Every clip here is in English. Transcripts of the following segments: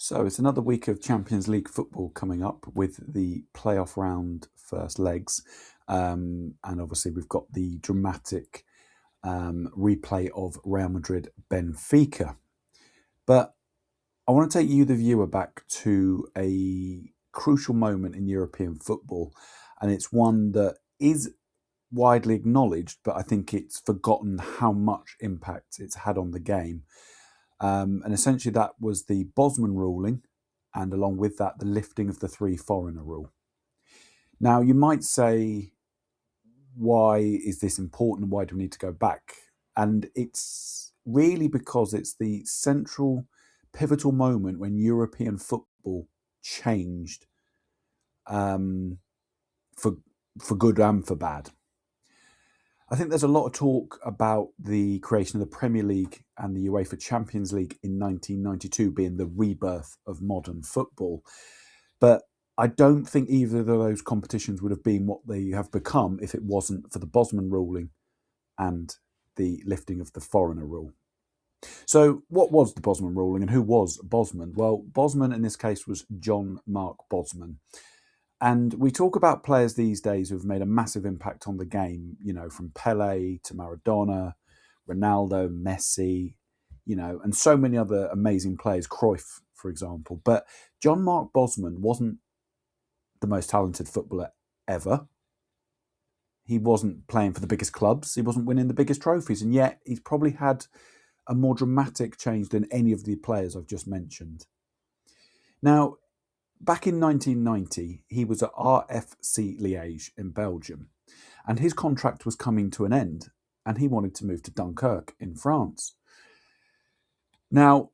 So it's another week of Champions League football coming up with the playoff round first legs. And obviously we've got the dramatic replay of Real Madrid Benfica. But I want to take you, the viewer, back to a crucial moment in European football. And it's one that is widely acknowledged, but I think it's forgotten how much impact it's had on the game. And essentially that was the Bosman ruling, and along with that, the lifting of the three foreigner rule. Now, you might say, why is this important? Why do we need to go back? And it's really because it's the central, pivotal moment when European football changed for good and for bad. I think there's a lot of talk about the creation of the Premier League and the UEFA Champions League in 1992 being the rebirth of modern football. But I don't think either of those competitions would have been what they have become if it wasn't for the Bosman ruling and the lifting of the foreigner rule. So what was the Bosman ruling and who was Bosman? Well, Bosman in this case was John Mark Bosman. And we talk about players these days who've made a massive impact on the game, from Pele to Maradona, Ronaldo, Messi, and so many other amazing players, Cruyff, for example. But John Mark Bosman wasn't the most talented footballer ever. He wasn't playing for the biggest clubs. He wasn't winning the biggest trophies. And yet he's probably had a more dramatic change than any of the players I've just mentioned. Now, back in 1990, he was at RFC Liège in Belgium, and his contract was coming to an end, and he wanted to move to Dunkirk in France. Now,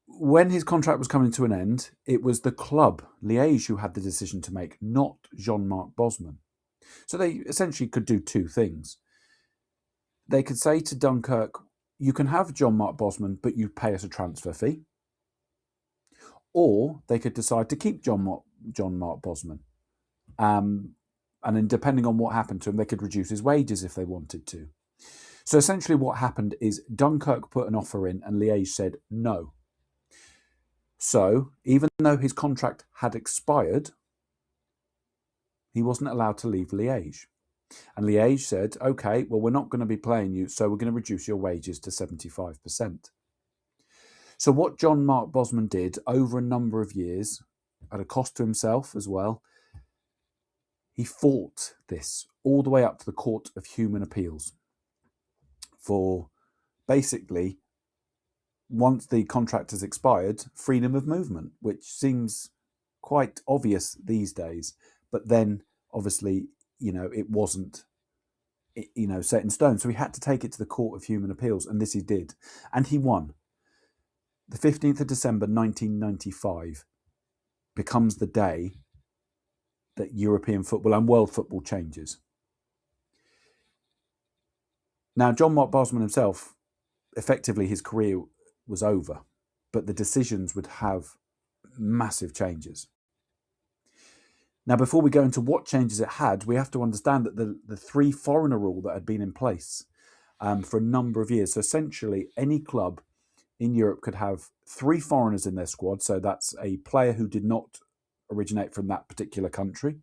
when his contract was coming to an end, it was the club, Liège, who had the decision to make, not Jean-Marc Bosman. So they essentially could do two things. They could say to Dunkirk, you can have Jean-Marc Bosman, but you pay us a transfer fee. Or they could decide to keep John Mark Bosman. And then depending on what happened to him, they could reduce his wages if they wanted to. So essentially what happened is Dunkirk put an offer in and Liège said no. So even though his contract had expired, he wasn't allowed to leave Liège. And Liège said, okay, well, we're not going to be playing you, so we're going to reduce your wages to 75%. So what John Mark Bosman did over a number of years, at a cost to himself as well, he fought this all the way up to the Court of Human Appeals for basically, once the contract has expired, freedom of movement, which seems quite obvious these days. But then, obviously, it wasn't, set in stone. So he had to take it to the Court of Human Appeals, and this he did. And he won. The 15th of December 1995 becomes the day that European football and world football changes. Now, John Mark Bosman himself, effectively his career was over, but the decisions would have massive changes. Now, before we go into what changes it had, we have to understand that the three foreigner rule that had been in place for a number of years. So essentially, any club in Europe could have three foreigners in their squad. So that's a player who did not originate from that particular country.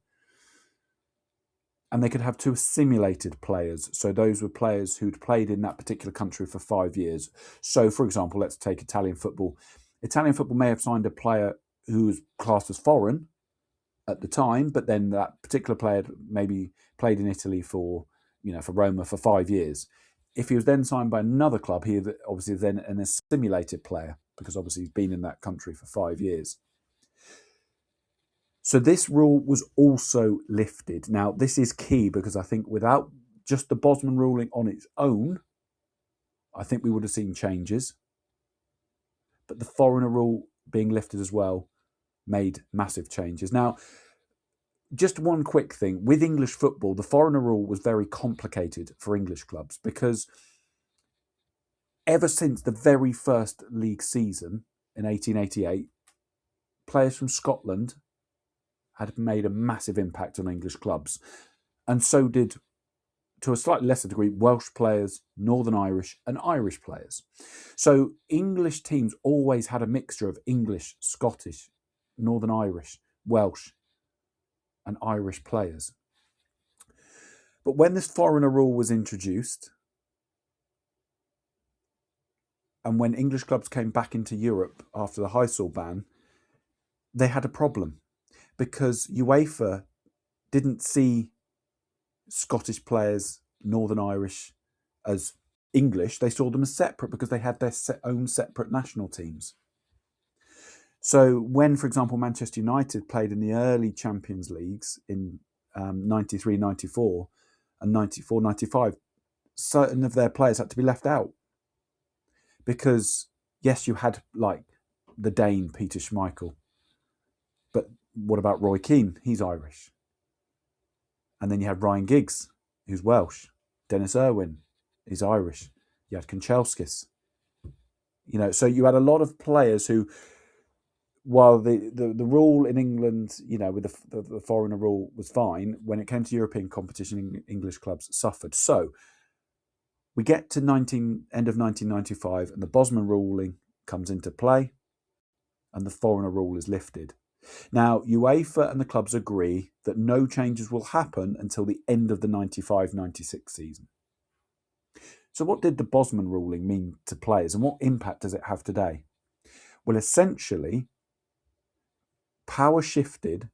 And they could have two simulated players. So those were players who'd played in that particular country for 5 years. So, for example, let's take Italian football. Italian football may have signed a player who was classed as foreign at the time, but then that particular player maybe played in Italy for Roma for 5 years. If he was then signed by another club, he obviously then an assimilated player, because obviously he's been in that country for 5 years. So this rule was also lifted. Now, this is key because I think without just the Bosman ruling on its own, I think we would have seen changes. But the foreigner rule being lifted as well made massive changes. Now, just one quick thing. With English football, the foreigner rule was very complicated for English clubs because ever since the very first league season in 1888, players from Scotland had made a massive impact on English clubs. And so did to a slightly lesser degree, Welsh players, Northern Irish, and Irish players. So English teams always had a mixture of English, Scottish, Northern Irish, Welsh, and Irish players. But when this foreigner rule was introduced, and when English clubs came back into Europe after the Heysel ban, they had a problem because UEFA didn't see Scottish players, Northern Irish, as English. They saw them as separate because they had their own separate national teams. So when, for example, Manchester United played in the early Champions Leagues in 93, 94 and 94, 95, certain of their players had to be left out. Because, yes, you had like the Dane, Peter Schmeichel. But what about Roy Keane? He's Irish. And then you had Ryan Giggs, who's Welsh. Dennis Irwin is Irish. You had Kanchelskis. So you had a lot of players who, while the rule in England, with the foreigner rule was fine, when it came to European competition, English clubs suffered. So we get to end of 1995, and the Bosman ruling comes into play, and the foreigner rule is lifted. Now, UEFA and the clubs agree that no changes will happen until the end of the 95-96 season. So what did the Bosman ruling mean to players, and what impact does it have today? Well, essentially, power shifted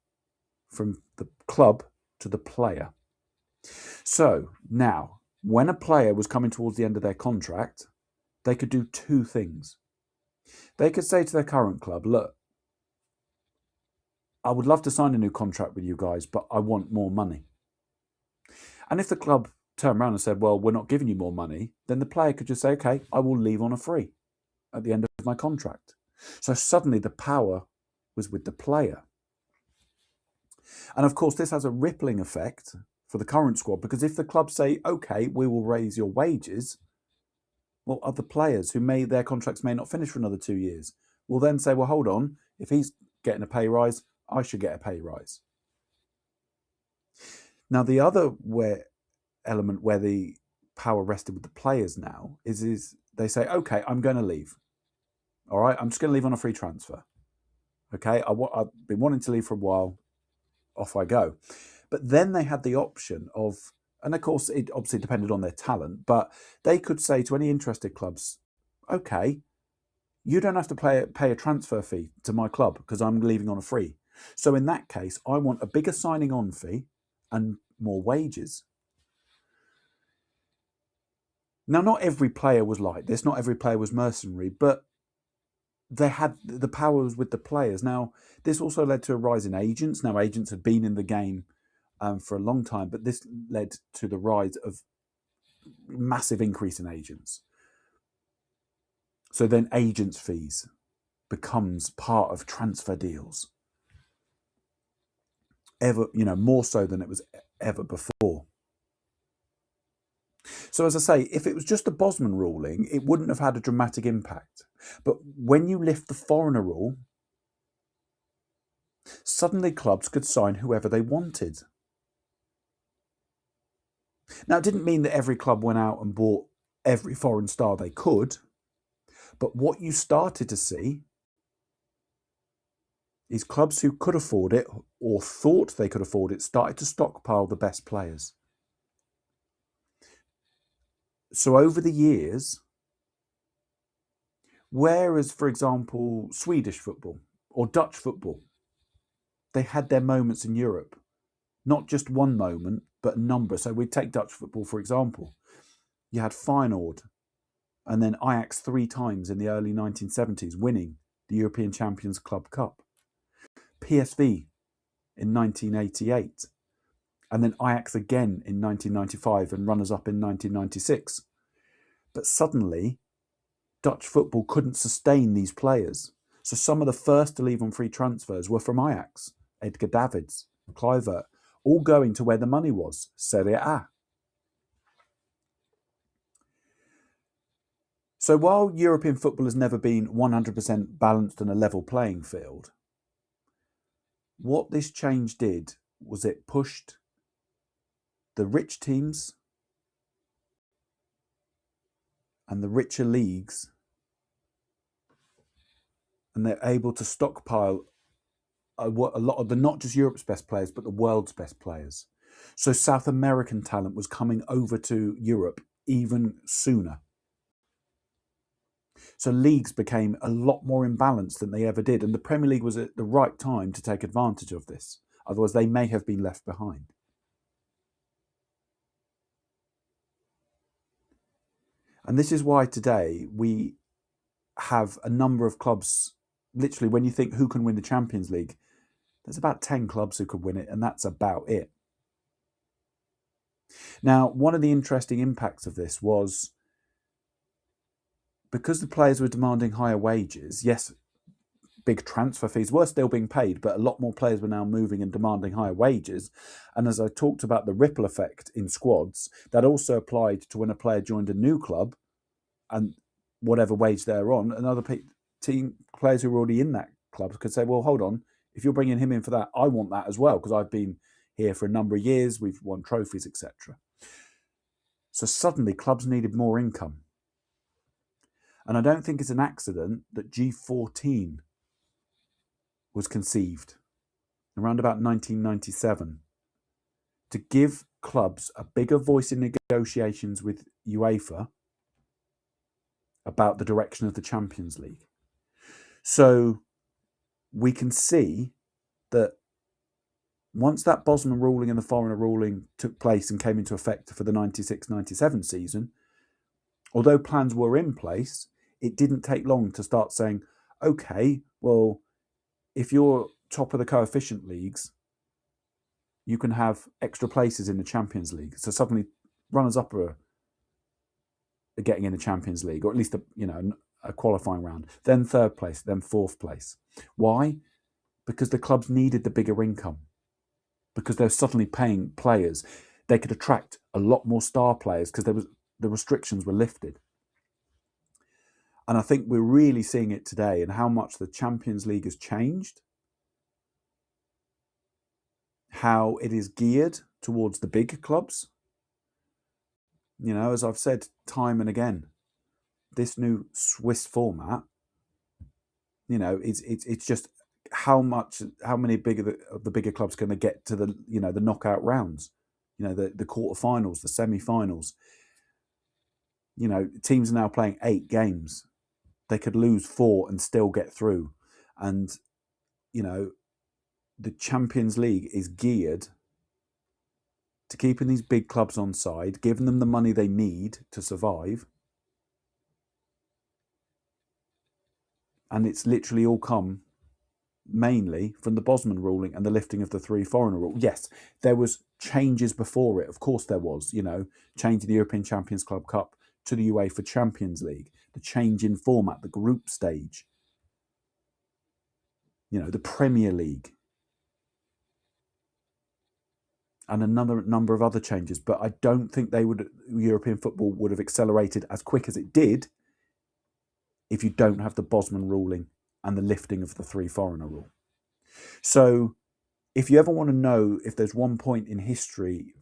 from the club to the player. So now, when a player was coming towards the end of their contract, they could do two things. They could say to their current club, look, I would love to sign a new contract with you guys, but I want more money. And if the club turned around and said, well, we're not giving you more money, then the player could just say, okay, I will leave on a free at the end of my contract. So suddenly the power was with the player. And of course, this has a rippling effect for the current squad, because if the club say, okay, we will raise your wages, well, other players who their contracts may not finish for another 2 years will then say, well, hold on, if he's getting a pay rise, I should get a pay rise. Now, the other element where the power rested with the players now is they say, okay, I'm going to leave. All right, I'm just going to leave on a free transfer. Okay, I've been wanting to leave for a while. Off I go. But then they had the option of, and of course, it obviously depended on their talent, but they could say to any interested clubs, okay, you don't have to pay a transfer fee to my club because I'm leaving on a free. So in that case, I want a bigger signing on fee and more wages. Now, not every player was like this. Not every player was mercenary, but they had the powers with the players. Now, this also led to a rise in agents. Now, agents had been in the game for a long time, but this led to the rise of massive increase in agents. So then agents' fees becomes part of transfer deals. More so than it was ever before. So as I say, if it was just the Bosman ruling, it wouldn't have had a dramatic impact. But when you lift the foreigner rule, suddenly clubs could sign whoever they wanted. Now, it didn't mean that every club went out and bought every foreign star they could, but what you started to see is clubs who could afford it or thought they could afford it started to stockpile the best players. So over the years, whereas, for example, Swedish football or Dutch football, they had their moments in Europe. Not just one moment, but a number. So we take Dutch football, for example. You had Feyenoord and then Ajax 3 times in the early 1970s, winning the European Champions Club Cup. PSV in 1988. And then Ajax again in 1995 and runners-up in 1996. But suddenly, Dutch football couldn't sustain these players. So some of the first to leave on free transfers were from Ajax. Edgar Davids, Kluivert, all going to where the money was, Serie A. So while European football has never been 100% balanced and a level playing field, what this change did was it pushed the rich teams and the richer leagues, and they're able to stockpile a lot of not just Europe's best players, but the world's best players. So South American talent was coming over to Europe even sooner. So leagues became a lot more imbalanced than they ever did. And the Premier League was at the right time to take advantage of this. Otherwise, they may have been left behind. And this is why today we have a number of clubs. Literally, when you think who can win the Champions League, there's about 10 clubs who could win it, and that's about it. Now, one of the interesting impacts of this was because the players were demanding higher wages, yes, big transfer fees were still being paid, but a lot more players were now moving and demanding higher wages. And as I talked about the ripple effect in squads, that also applied to when a player joined a new club and whatever wage they're on, and other team players who were already in that club could say, well, hold on, if you're bringing him in for that, I want that as well, because I've been here for a number of years, we've won trophies, etc. So suddenly clubs needed more income. And I don't think it's an accident that G14 was conceived around about 1997 to give clubs a bigger voice in negotiations with UEFA about the direction of the Champions League. So we can see that once that Bosman ruling and the foreigner ruling took place and came into effect for the 96-97 season, although plans were in place, it didn't take long to start saying, okay, well, if you're top of the coefficient leagues, you can have extra places in the Champions League. So suddenly runners-up are getting in the Champions League, or at least a qualifying round, then third place, then fourth place. Why? Because the clubs needed the bigger income, because they're suddenly paying players. They could attract a lot more star players because the restrictions were lifted. And I think we're really seeing it today in how much the Champions League has changed, how it is geared towards the big clubs. As I've said time and again, this new Swiss format, it's just how many of the bigger clubs can they get to the knockout rounds, the quarterfinals, the semi-finals. Teams are now playing 8 games. They could lose 4 and still get through. And, the Champions League is geared to keeping these big clubs on side, giving them the money they need to survive. And it's literally all come mainly from the Bosman ruling and the lifting of the 3 foreigner rule. Yes, there was changes before it. Of course there was, changing the European Champions Club Cup to the UEFA Champions League, the change in format, the group stage, the Premier League, and another number of other changes. But I don't think European football would have accelerated as quick as it did if you don't have the Bosman ruling and the lifting of the 3 foreigner rule. So if you ever want to know if there's one point in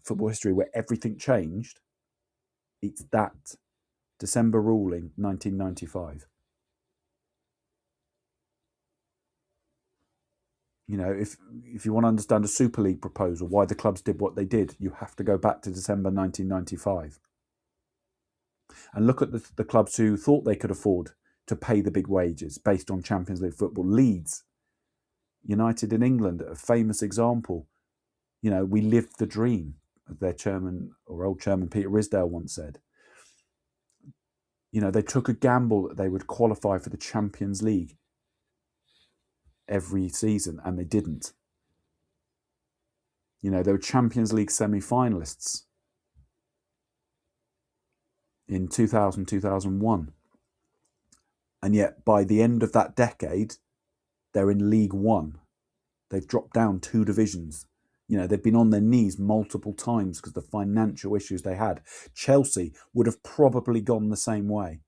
football history, where everything changed, it's that December ruling, 1995. If you want to understand a Super League proposal, why the clubs did what they did, you have to go back to December 1995 and look at the clubs who thought they could afford to pay the big wages based on Champions League football. Leeds United in England, a famous example. We lived the dream, as their chairman, or old chairman Peter Risdale once said. They took a gamble that they would qualify for the Champions League every season, and they didn't. They were Champions League semi-finalists in 2000, 2001. And yet, by the end of that decade, they're in League One. They've dropped down 2 divisions. They've been on their knees multiple times because of the financial issues they had. Chelsea would have probably gone the same way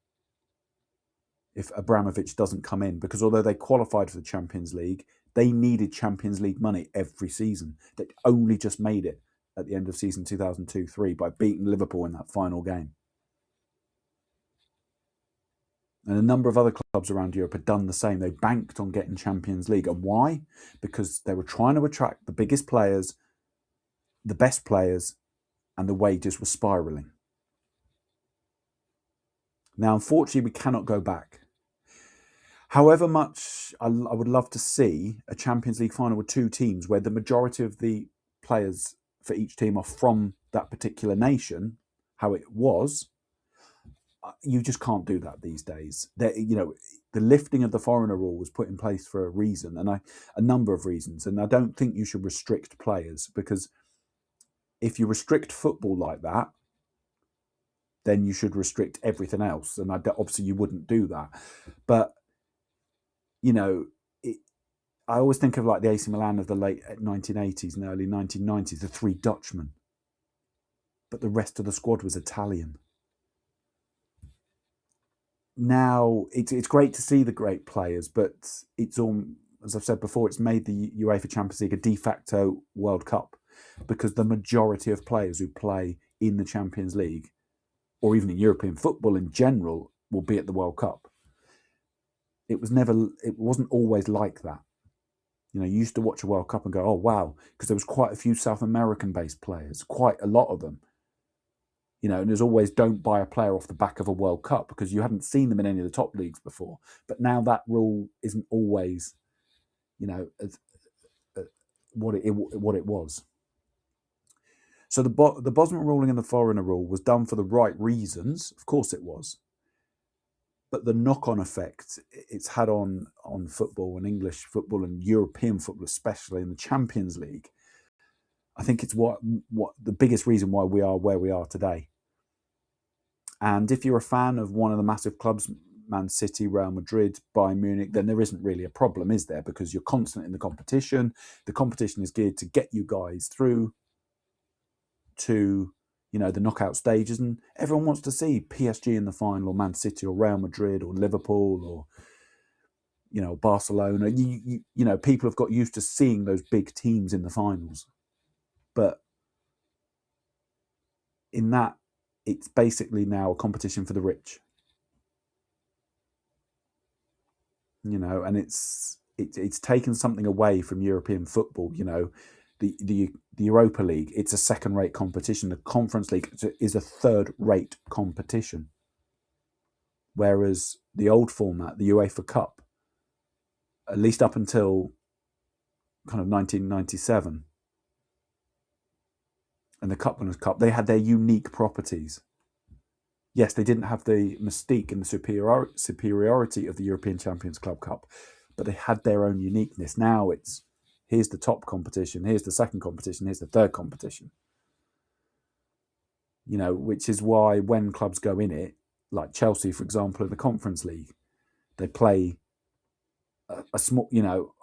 if Abramovich doesn't come in, because although they qualified for the Champions League, they needed Champions League money every season. They only just made it at the end of season 2002-03 by beating Liverpool in that final game. And a number of other clubs around Europe had done the same. They banked on getting Champions League. And why? Because they were trying to attract the biggest players, the best players, and the wages were spiralling. Now, unfortunately, we cannot go back. However much I would love to see a Champions League final with two teams where the majority of the players for each team are from that particular nation, how it was, you just can't do that these days. The lifting of the foreigner rule was put in place for a reason, and a number of reasons. And I don't think you should restrict players, because if you restrict football like that, then you should restrict everything else. And obviously you wouldn't do that. But, I always think of like the AC Milan of the late 1980s and early 1990s, the three Dutchmen. But the rest of the squad was Italian. Now, it's great to see the great players, but it's all, as I've said before, it's made the UEFA Champions League a de facto World Cup, because the majority of players who play in the Champions League, or even in European football in general, will be at the World Cup. It wasn't always like that. You used to watch a World Cup and go, oh, wow, because there was quite a few South American-based players, quite a lot of them. And there's always, don't buy a player off the back of a World Cup, because you hadn't seen them in any of the top leagues before. But now that rule isn't always, what it was. So the Bosman ruling and the foreigner rule was done for the right reasons. Of course it was. But the knock-on effect it's had on football, and English football and European football, especially in the Champions League, I think it's what the biggest reason why we are where we are today. And if you're a fan of one of the massive clubs, Man City, Real Madrid, Bayern Munich, then there isn't really a problem, is there? Because you're constant in the competition. The competition is geared to get you guys through to the knockout stages, and everyone wants to see PSG in the final, or Man City, or Real Madrid, or Liverpool, or Barcelona. People have got used to seeing those big teams in the finals, but in that, it's basically now a competition for the rich. And it's taken something away from European football. The Europa League, it's a second-rate competition. The Conference League is a third-rate competition. Whereas the old format, the UEFA Cup, at least up until kind of 1997, and the Cup Winners' Cup, they had their unique properties. Yes, they didn't have the mystique and the superiority of the European Champions Club Cup, but they had their own uniqueness. Now it's, here's the top competition, here's the second competition, here's the third competition. Which is why when clubs go in it, like Chelsea, for example, in the Conference League, they play a small,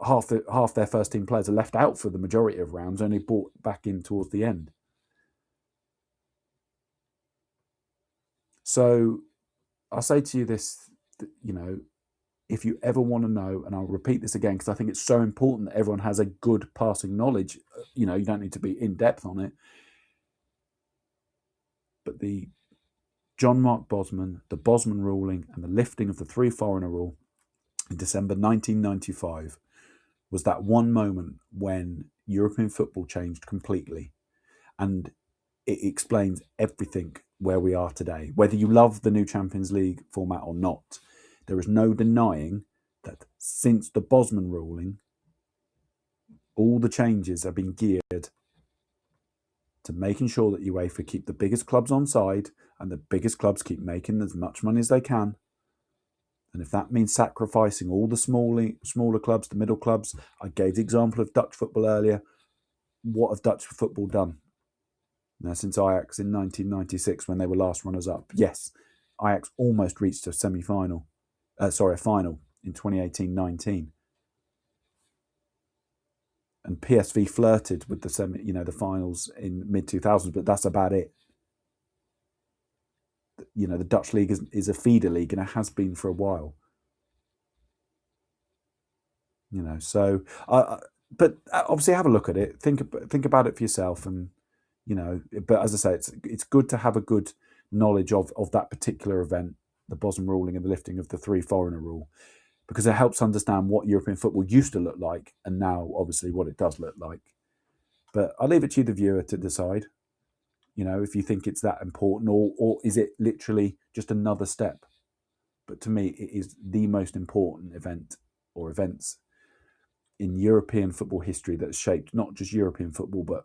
half their first team players are left out for the majority of rounds, only brought back in towards the end. So I'll say to you this, if you ever want to know, and I'll repeat this again because I think it's so important that everyone has a good passing knowledge, you don't need to be in depth on it. But the John Mark Bosman, the Bosman ruling, and the lifting of the three foreigner rule in December 1995 was that one moment when European football changed completely. And it explains everything where we are today. Whether you love the new Champions League format or not, there is no denying that since the Bosman ruling, all the changes have been geared to making sure that UEFA keep the biggest clubs on side, and the biggest clubs keep making as much money as they can. And if that means sacrificing all the smaller clubs, the middle clubs, I gave the example of Dutch football earlier. What have Dutch football done? Now, since Ajax in 1996, when they were last runners-up, yes, Ajax almost reached a final in 2018-19. And PSV flirted with the finals in mid-2000s, but that's about it. The Dutch league is a feeder league, and it has been for a while. So, but obviously have a look at it, think about it for yourself, and but as I say, it's good to have a good knowledge of that particular event, the Bosman Ruling and the lifting of the 3 foreigner rule, because it helps understand what European football used to look like and now, obviously, what it does look like. But I'll leave it to you, the viewer, to decide, if you think it's that important, or is it literally just another step? But to me, it is the most important event or events in European football history that's shaped not just European football, but